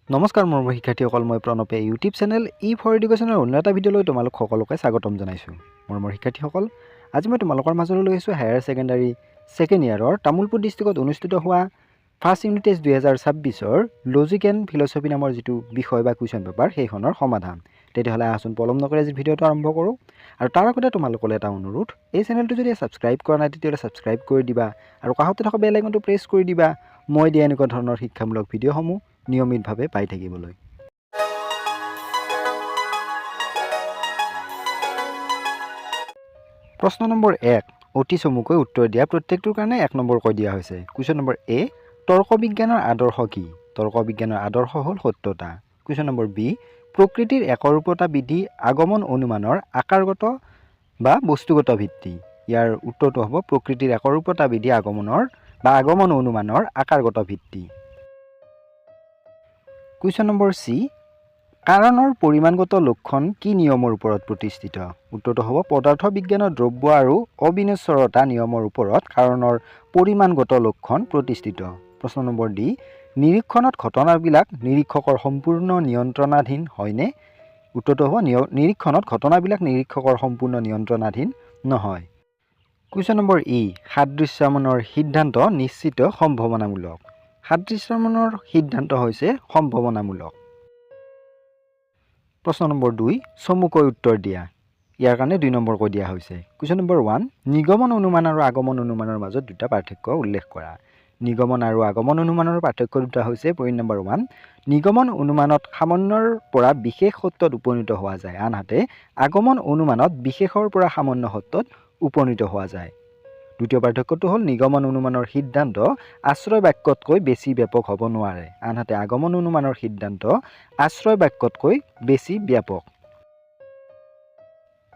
নমস্কাৰ মৰমৰ শিক্ষাৰ্থীসকল, মই প্ৰণৱে ইউটিউব চেনেল ফৰ এডুকেশ্যনৰ অন্য এটা ভিডিঅ'লৈ তোমালোক সকলোকে স্বাগতম জনাইছোঁ। মৰমৰ শিক্ষাৰ্থীসকল, আজি মই তোমালোকৰ মাজলৈ লৈ আহিছোঁ হায়াৰ ছেকেণ্ডাৰী ছেকেণ্ড ইয়াৰৰ তামোলপুৰ ডিষ্ট্ৰিক্টত অনুষ্ঠিত হোৱা ফাৰ্ষ্ট ইউনিট টেষ্ট 2026-ৰ লজিক এণ্ড ফিলচফি নামৰ যিটো বিষয় বা কুৱেশ্যন পেপাৰ সেইখনৰ সমাধান। তেতিয়াহ'লে আহচোন পলম নকৰি আজি ভিডিঅ'টো আৰম্ভ কৰোঁ। আৰু তাৰ আগতে তোমালোকলৈ এটা অনুৰোধ, এই চেনেলটো যদি ছাবস্ক্ৰাইব কৰা নাই তেতিয়াহ'লে ছাবস্ক্ৰাইব কৰি দিবা আৰু কাষতে থকা বেল আইকনটো প্ৰেছ কৰি দিবা মই দিয়া এনেকুৱা ধৰণৰ শিক্ষামূলক ভিডিঅ'সমূহ নিয়মিতভাৱে পাই থাকিবলৈ। প্ৰশ্ন নম্বৰ 1, অতি চমুকৈ উত্তৰ দিয়া প্ৰত্যেকটোৰ কাৰণে 1 নম্বৰকৈ দিয়া হৈছে। কুৱেশ্যন নম্বৰ এ, তৰ্ক বিজ্ঞানৰ আদৰ্শ কি? তৰ্ক বিজ্ঞানৰ আদৰ্শ হ'ল সত্যতা। কুৱেশ্যন নম্বৰ বি, প্ৰকৃতিৰ একৰূপতা বিধি আগমন অনুমানৰ আকাৰগত বা বস্তুগত ভিত্তি। ইয়াৰ উত্তৰটো হ'ব প্ৰকৃতিৰ একৰূপতা বিধি আগমন অনুমানৰ আকাৰগত ভিত্তি। কুৱেশ্যন নম্বৰ চি, কাৰণৰ পৰিমাণগত লক্ষণ কি নিয়মৰ ওপৰত প্ৰতিষ্ঠিত? উত্তৰটো হ'ব পদাৰ্থ বিজ্ঞানৰ দ্ৰব্য আৰু অবিনশ্বৰতা নিয়মৰ ওপৰত কাৰণৰ পৰিমাণগত লক্ষণ প্ৰতিষ্ঠিত। প্ৰশ্ন নম্বৰ ডি, নিৰীক্ষণত ঘটনাবিলাক নিৰীক্ষকৰ সম্পূৰ্ণ নিয়ন্ত্ৰণাধীন হয়নে? উত্তৰটো হ'ব নিৰীক্ষণত ঘটনাবিলাক নিৰীক্ষকৰ সম্পূৰ্ণ নিয়ন্ত্ৰণাধীন নহয়। কুৱেশ্যন নম্বৰ ই, সাদৃশ্যায়নৰ সিদ্ধান্ত নিশ্চিত সম্ভাৱনামূলক। সাদৃশ্যায়নৰ সিদ্ধান্ত হৈছে সম্ভাৱনামূলক। প্ৰশ্ন নম্বৰ 2, চমুকৈ উত্তৰ দিয়া। ইয়াৰ কাৰণে 2 নম্বৰকৈ দিয়া হৈছে। কুৱেশ্যন নম্বৰ 1, নিগমন অনুমান আৰু আগমন অনুমানৰ মাজত দুটা পাৰ্থক্য উল্লেখ কৰা। নিগমন আৰু আগমন অনুমানৰ পাৰ্থক্য দুটা হৈছে। পইণ্ট নম্বৰ 1, নিগমন অনুমানত সামান্যৰ পৰা বিশেষ সত্যত উপনীত হোৱা যায়, আনহাতে আগমন অনুমানত বিশেষৰ পৰা সামান্য সত্যত উপনীত হোৱা যায়। দ্বিতীয় পাৰ্থক্যটো হ'ল নিগমন অনুমানৰ সিদ্ধান্ত আশ্ৰয় বাক্যতকৈ বেছি ব্যাপক হ'ব নোৱাৰে, আনহাতে আগমন অনুমানৰ সিদ্ধান্ত আশ্ৰয় বাক্যতকৈ বেছি ব্যাপক।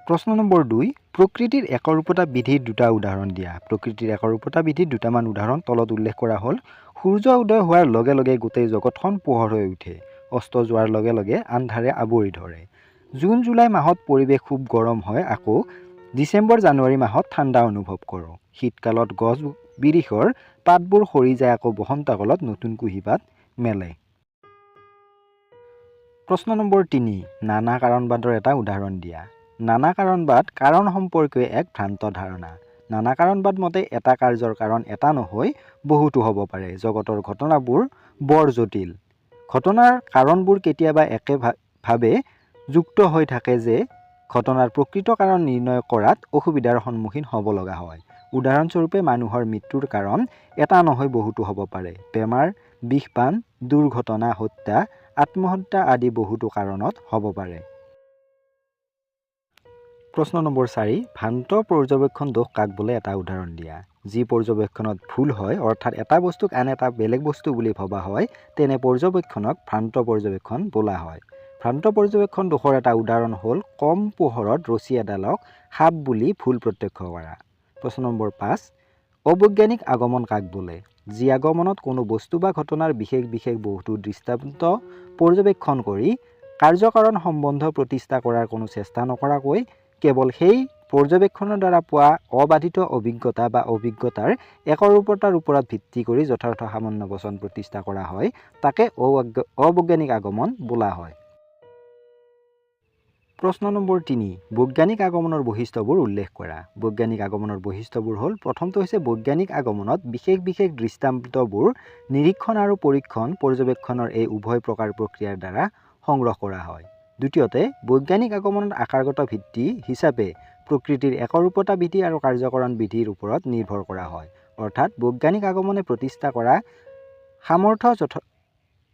প্ৰশ্ন নম্বৰ 2, প্ৰকৃতিৰ একৰূপতা বিধিৰ দুটা উদাহৰণ দিয়া। প্ৰকৃতিৰ একৰূপতা বিধিৰ দুটামান উদাহৰণ তলত উল্লেখ কৰা হ'ল। সূৰ্য উদয় হোৱাৰ লগে লগে গোটেই জগতখন পোহৰ হৈ উঠে, অস্ত যোৱাৰ লগে লগে আন্ধাৰে আৱৰি ধৰে। জুন জুলাই মাহত পৰিৱেশ খুব গৰম হয়, আকৌ ডিচেম্বৰ জানুৱাৰী মাহত ঠাণ্ডা অনুভৱ কৰোঁ। শীতকালত গছ বিৰিখৰ পাতবোৰ সৰি যায়, আকৌ বসন্তকালত নতুন কুঁহিপাত মেলে। প্ৰশ্ন নম্বৰ 3, নানা কাৰণবাদৰ এটা উদাহৰণ দিয়া। নানা কাৰণবাদ কাৰণ সম্পৰ্কীয় এক ভ্ৰান্ত ধাৰণা। নানা কাৰণবাদ মতে এটা কাৰ্যৰ কাৰণ এটা নহয় বহুতো হ'ব পাৰে। জগতৰ ঘটনাবোৰ বৰ জটিল। ঘটনাৰ কাৰণবোৰ কেতিয়াবা একেভাৱে যুক্ত হৈ থাকে যে ঘটনাৰ প্ৰকৃত কাৰণ নিৰ্ণয় কৰাত অসুবিধাৰ সন্মুখীন হ'ব লগা হয়। উদাহৰণস্বৰূপে মানুহৰ মৃত্যুৰ কাৰণ এটা নহয় বহুতো হ'ব পাৰে। বেমাৰ, বিষপান, দুৰ্ঘটনা, হত্যা, আত্মহত্যা আদি বহুতো কাৰণত হ'ব পাৰে। প্ৰশ্ন নম্বৰ 4, ভ্ৰান্ত পৰ্যবেক্ষণ দোষ কাক বোলে এটা উদাহৰণ দিয়া। যি পৰ্যবেক্ষণত ভুল হয়, অৰ্থাৎ এটা বস্তুক আন এটা বেলেগ বস্তু বুলি ভবা হয়, তেনে পৰ্যবেক্ষণক ভ্ৰান্ত পৰ্যবেক্ষণ বোলা হয়। ভ্ৰান্ত পৰ্যবেক্ষণ দোষৰ এটা উদাহৰণ হ'ল কম পোহৰত ৰছী এডালক সাপ বুলি ভুল প্ৰত্যক্ষ কৰা। প্ৰশ্ন নম্বৰ 5, অবৈজ্ঞানিক আগমন কাক বোলে? যি আগমনত কোনো বস্তু বা ঘটনাৰ বিশেষ বহুতো দৃষ্টান্ত পৰ্যবেক্ষণ কৰি কাৰ্যকাৰণ সম্বন্ধ প্ৰতিষ্ঠা কৰাৰ কোনো চেষ্টা নকৰাকৈ কেৱল সেই পৰ্যবেক্ষণৰ দ্বাৰা পোৱা অবাধিত অভিজ্ঞতা বা অভিজ্ঞতাৰ একৰূপতাৰ ওপৰত ভিত্তি কৰি যথাৰ্থ সামান্য বচন প্ৰতিষ্ঠা কৰা হয়, তাকে অবৈজ্ঞানিক আগমন বোলা হয়। প্ৰশ্ন নম্বৰ 3, বৈজ্ঞানিক আগমনৰ বৈশিষ্ট্যবোৰ উল্লেখ কৰা। বৈজ্ঞানিক আগমনৰ বৈশিষ্ট্যবোৰ হ'ল, প্ৰথমটো হৈছে বৈজ্ঞানিক আগমনত বিশেষ দৃষ্টান্তবোৰ নিৰীক্ষণ আৰু পৰীক্ষণ পৰ্যবেক্ষণৰ এই উভয় প্ৰকাৰ প্ৰক্ৰিয়াৰ দ্বাৰা সংগ্ৰহ কৰা হয়। দ্বিতীয়তে, বৈজ্ঞানিক আগমনত আকাৰগত ভিত্তি হিচাপে প্ৰকৃতিৰ একৰূপতা বিধি আৰু কাৰ্যকৰণ বিধিৰ ওপৰত নিৰ্ভৰ কৰা হয়, অৰ্থাৎ বৈজ্ঞানিক আগমনে প্ৰতিষ্ঠা কৰা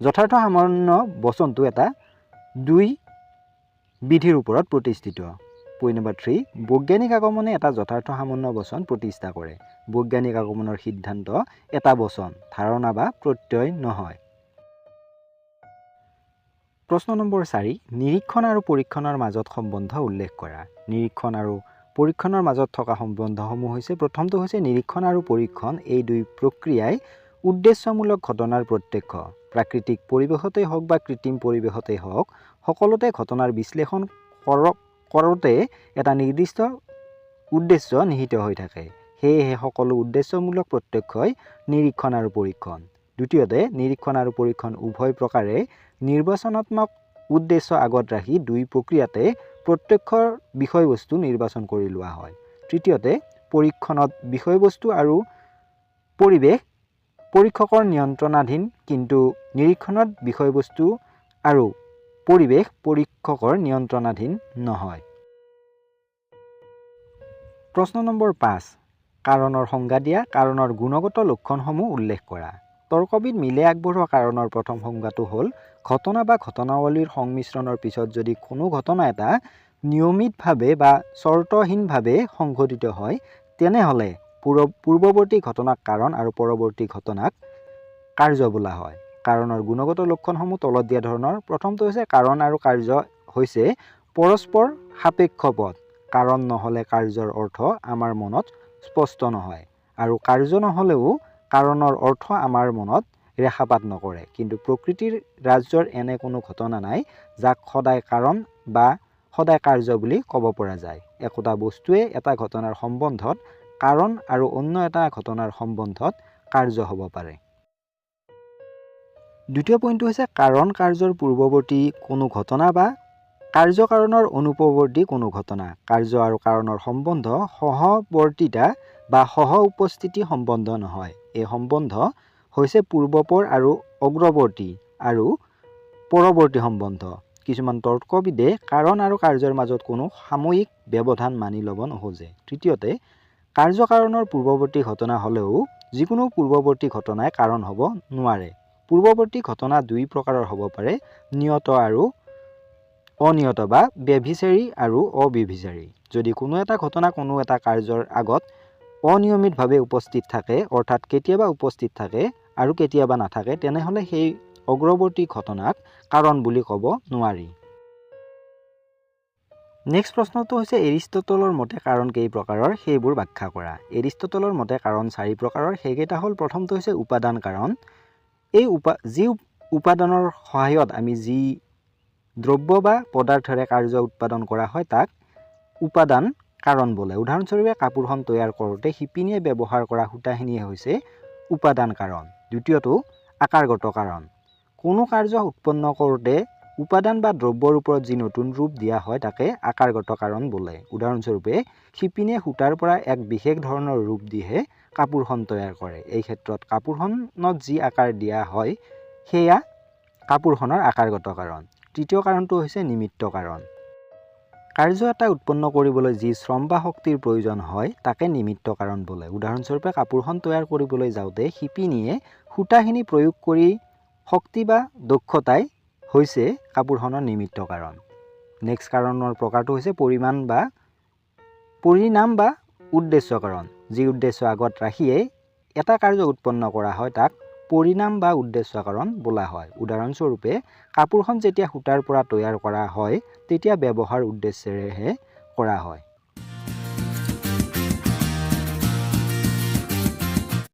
যথাৰ্থ সামান্য বচনটো এটা 2 বিধিৰ ওপৰত প্ৰতিষ্ঠিত। পইণ্ট নম্বৰ 3, বৈজ্ঞানিক আগমনে এটা যথাৰ্থ সামান্য বচন প্ৰতিষ্ঠা কৰে। বৈজ্ঞানিক আগমনৰ সিদ্ধান্ত এটা বচন, ধাৰণা বা প্ৰত্যয় নহয়। প্ৰশ্ন নম্বৰ 4, নিৰীক্ষণ আৰু পৰীক্ষণৰ মাজত সম্বন্ধ উল্লেখ কৰা। নিৰীক্ষণ আৰু পৰীক্ষণৰ মাজত থকা সম্বন্ধসমূহ হৈছে, প্ৰথমটো হৈছে নিৰীক্ষণ আৰু পৰীক্ষণ এই 2 প্ৰক্ৰিয়াই উদ্দেশ্যমূলক ঘটনাৰ প্ৰত্যক্ষ। প্ৰাকৃতিক পৰিৱেশতেই হওক বা কৃত্ৰিম পৰিৱেশতেই হওক, সকলোতে ঘটনাৰ বিশ্লেষণ কৰোঁতে এটা নিৰ্দিষ্ট উদ্দেশ্য নিহিত হৈ থাকে। সেয়েহে সকলো উদ্দেশ্যমূলক প্ৰত্যক্ষই নিৰীক্ষণ আৰু পৰীক্ষণ। দ্বিতীয়তে নিৰীক্ষণ আৰু পৰীক্ষণ উভয় প্ৰকাৰে নিৰ্বাচনাত্মক উদ্দেশ্য আগত ৰাখি দুই প্ৰক্ৰিয়াতে প্ৰত্যক্ষ বিষয়বস্তু নিৰ্বাচন কৰি লোৱা হয়। তৃতীয়তে পৰীক্ষণত বিষয়বস্তু আৰু পৰিৱেশ পৰীক্ষকৰ নিয়ন্ত্ৰণাধীন, কিন্তু নিৰীক্ষণত বিষয়বস্তু আৰু পৰিৱেশ পৰীক্ষকৰ নিয়ন্ত্ৰণাধীন নহয়। প্ৰশ্ন নম্বৰ 5, কাৰণৰ সংজ্ঞা দিয়া, কাৰণৰ গুণগত লক্ষণসমূহ উল্লেখ কৰা। তৰ্কবিদ মিলে আগবঢ়োৱা কাৰণৰ প্ৰথম সংজ্ঞাটো হ'ল ঘটনা বা ঘটনাৱলীৰ সংমিশ্ৰণৰ পিছত যদি কোনো ঘটনা এটা নিয়মিতভাৱে বা চৰ্তহীনভাৱে সংঘটিত হয়, তেনেহ'লে পূৰ্বৱৰ্তী ঘটনাক কাৰণ আৰু পৰৱৰ্তী ঘটনাক কাৰ্য বোলা হয়। কাৰণৰ গুণগত লক্ষণসমূহ তলত দিয়া ধৰণৰ। প্ৰথমটো হৈছে কাৰণ আৰু কাৰ্য হৈছে পৰস্পৰ সাপেক্ষ পদ। কাৰণ নহ'লে কাৰ্যৰ অৰ্থ আমাৰ মনত স্পষ্ট নহয়, আৰু কাৰ্য নহ'লেও কাৰণৰ অৰ্থ আমাৰ মনত ৰেখাপাত নকৰে। কিন্তু প্ৰকৃতিৰ ৰাজ্যৰ এনে কোনো ঘটনা নাই যাক সদায় কাৰণ বা সদায় কাৰ্য বুলি ক'ব পৰা যায়। একোটা বস্তুৱে এটা ঘটনাৰ সম্বন্ধত কাৰণ আৰু অন্য এটা ঘটনাৰ সম্বন্ধত কাৰ্য হ'ব পাৰে। দ্বিতীয় পইণ্টটো হৈছে কাৰণ কাৰ্যৰ পূৰ্বৱৰ্তী কোনো ঘটনা বা কাৰ্য কাৰণৰ অনুপৱৰ্তী কোনো ঘটনা। কাৰ্য আৰু কাৰণৰ সম্বন্ধ সহৱৰ্তীতা বা সহ উপস্থিতি সম্বন্ধ নহয়। এই সম্বন্ধ হৈছে পূৰ্বপৰ আৰু অগ্ৰৱৰ্তী আৰু পৰৱৰ্তী সম্বন্ধ। কিছুমান তৰ্কবিদে কাৰণ আৰু কাৰ্যৰ মাজত কোনো সাময়িক ব্যৱধান মানি ল'ব নোখোজে। তৃতীয়তে কাৰ্য কাৰণৰ পূৰ্বৱৰ্তী ঘটনা হ'লেও যিকোনো পূৰ্বৱৰ্তী ঘটনাই কাৰণ হ'ব নোৱাৰে। পূৰ্বৱৰ্তী ঘটনা দুই প্ৰকাৰৰ হ'ব পাৰে, নিয়ত আৰু অনিয়ত বা ব্যভিচাৰী আৰু অব্যভিচাৰী। যদি কোনো এটা ঘটনা কোনো এটা কাৰ্যৰ আগত অনিয়মিতভাৱে উপস্থিত থাকে, অৰ্থাৎ কেতিয়াবা উপস্থিত থাকে আৰু কেতিয়াবা নাথাকে, তেনেহ'লে সেই অগ্ৰৱৰ্তী ঘটনাক কাৰণ বুলি ক'ব নোৱাৰি। নেক্সট প্ৰশ্নটো হৈছে এৰিষ্টটলৰ মতে কাৰণ কেই প্ৰকাৰৰ, সেইবোৰ ব্যাখ্যা কৰা। এৰিষ্টটলৰ মতে কাৰণ 4 প্ৰকাৰৰ। সেইকেইটা হ'ল, প্ৰথমটো হৈছে উপাদান কাৰণ। এই যি উপাদানৰ সহায়ত আমি যি দ্ৰব্য বা পদাৰ্থৰে কাৰ্য উৎপাদন কৰা হয় তাক উপাদান কাৰণ বোলে। উদাহৰণস্বৰূপে কাপোৰখন তৈয়াৰ কৰোঁতে শিপিনীয়ে ব্যৱহাৰ কৰা সূতাখিনিয়ে হৈছে উপাদান কাৰণ। দ্বিতীয়টো আকাৰগত কাৰণ। কোনো কাৰ্য উৎপন্ন কৰোঁতে উপাদান বা দ্ৰব্যৰ ওপৰত যি নতুন ৰূপ দিয়া হয় তাকে আকাৰগত কাৰণ বোলে। উদাহৰণস্বৰূপে শিপিনীয়ে সূতাৰ পৰা এক বিশেষ ধৰণৰ ৰূপ দিহে কাপোৰখন তৈয়াৰ কৰে। এই ক্ষেত্ৰত কাপোৰখনত যি আকাৰ দিয়া হয় সেয়া কাপোৰখনৰ আকাৰগত কাৰণ। তৃতীয় কাৰণটো হৈছে নিমিত্ত কাৰণ। কাৰ্য এটা উৎপন্ন কৰিবলৈ যি শ্ৰম বা শক্তিৰ প্ৰয়োজন হয় তাকে নিমিত্ত কাৰণ বোলে। উদাহৰণস্বৰূপে কাপোৰখন তৈয়াৰ কৰিবলৈ যাওঁতে শিপিনীয়ে সূতাখিনি প্ৰয়োগ কৰি শক্তি বা দক্ষতাই হৈছে কাপোৰখনৰ নিমিত্ত কাৰণ। নেক্সট কাৰণৰ প্ৰকাৰটো হৈছে পৰিণাম বা উদ্দেশ্য কাৰণ। যি উদ্দেশ্য আগত ৰাখিয়েই এটা কাৰ্য উৎপন্ন কৰা হয় তাক পৰিণাম বা উদ্দেশ্য কাৰণ বোলা হয়। উদাহৰণস্বৰূপে কাপোৰখন যেতিয়া সূতাৰ পৰা তৈয়াৰ কৰা হয় তেতিয়া ব্যৱহাৰ উদ্দেশ্যেৰেহে কৰা হয়।